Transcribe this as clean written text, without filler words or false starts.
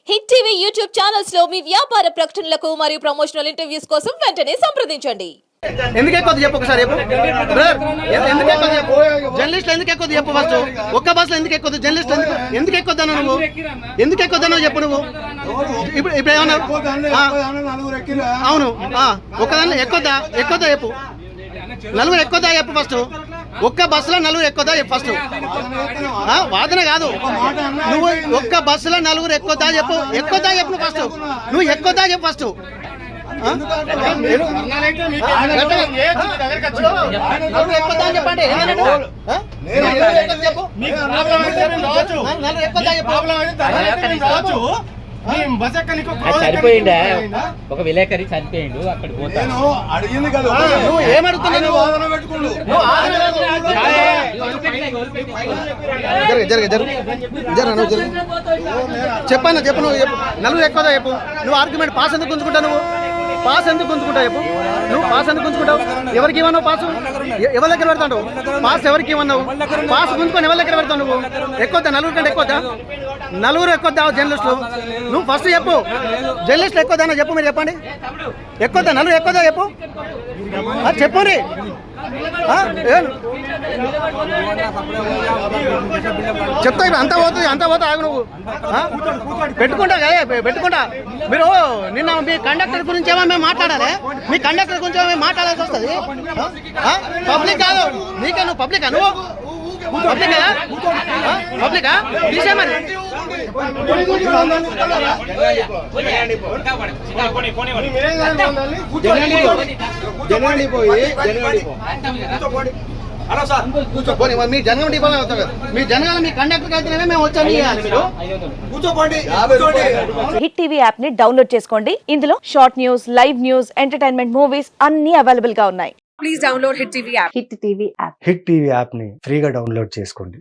Hit TV YouTube channels లో మీ వ్యాపార ప్రకటనలకు మరియు ప్రమోషనల్ ఇంటర్వ్యూస్ కోసం వెంటనే సంప్రదించండి. ఎందుకు ఎక్కువ చెప్పు ఒకసారి చెప్పు బ్రదర్, ఎందుకు ఎక్కువ చెప్పు జర్నలిస్ట్ ఎందుకు ఎక్కువ చెప్పు ఫస్ట్ ఒక్క బస్సులో ఎందుకు ఎక్కువ జర్నలిస్ట్ ఎందుకు ఎక్కువద్దాను నువ్వు ఎందుకు ఎక్కువద్దాను చెప్పు నువ్వు ఇప్పుడు ఏమన్నావు అవును ఒక్కదాన్ని ఎక్కువద్దా చెప్పు నలుగురు ఎక్కువద్దా చెప్పు ఫస్ట్ ఒక్క బస్సులో నలుగురు ఎక్కువదా చెప్పు ఫస్ట్ వాదన కాదు నువ్వు ఒక్క బస్సులో నలుగురు ఎక్కువదా చెప్పు నువ్వు ఫస్ట్ నువ్వు ఎక్కువదా చెప్పు ఫస్ట్ చెప్పండి చనిపోయిండా ఒక విలేకరి చనిపోయిండు అక్కడ పోతాను అడిగింది కదా నువ్వు ఏమడుగుతున్నావు చెప్పన్నా చెప్పు నువ్వు చెప్పు నలుగురు ఎక్కువదా చెప్పు నువ్వు ఆర్గ్యుమెంట్ పాస్ ఎందుకు గుంజుకుంటావు నువ్వు పాస్ ఎందుకు గుంజుకుంటావు చెప్పు నువ్వు పాస్ ఎందుకు గుంజుకుంటావు ఎవరికి ఇవ్వన్నావు పాసు ఎవరి దగ్గర పెడతావు పాస్ ఎవరికి ఇవ్వన్నావు పాస్ గుంజుకొని ఎవరి దగ్గర పెడతావు నువ్వు ఎక్కువద్దా నలుగురు కంటే ఎక్కువద్దా నలుగురు ఎక్కువద్దా జర్నలిస్టులు నువ్వు ఫస్ట్ చెప్పు జర్నలిస్టులు ఎక్కువదా చెప్పు మీరు చెప్పండి ఎక్కువద్దా నలుగురు ఎక్కువదా చెప్పు చెప్పండి చెప్తా అంతా పోతుంది ఆగు నువ్వు పెట్టుకుంటా పెట్టుకుంటా మీరు నిన్న మీ కండక్టర్ గురించి ఏమో మేము మాట్లాడాలి మీ కండక్టర్ గురించి ఏమో మాట్లాడాల్సి వస్తుంది పబ్లిక్ కాదు నీకే నువ్వు పబ్లికా నువ్వు పబ్లికా తీసే మరి మీ జనగం డిపో మీ జనగాల మీ కండక్టర్ అయితేనే మేము వచ్చాము హిట్ టీవీ యాప్ ని డౌన్లోడ్ చేసుకోండి. ఇందులో short news, live news, entertainment movies అన్ని అవైలబుల్ గా ఉన్నాయి. Please download Hit TV app. Hit TV app hit TV app ని ఫ్రీగా డౌన్లోడ్ చేసుకోండి.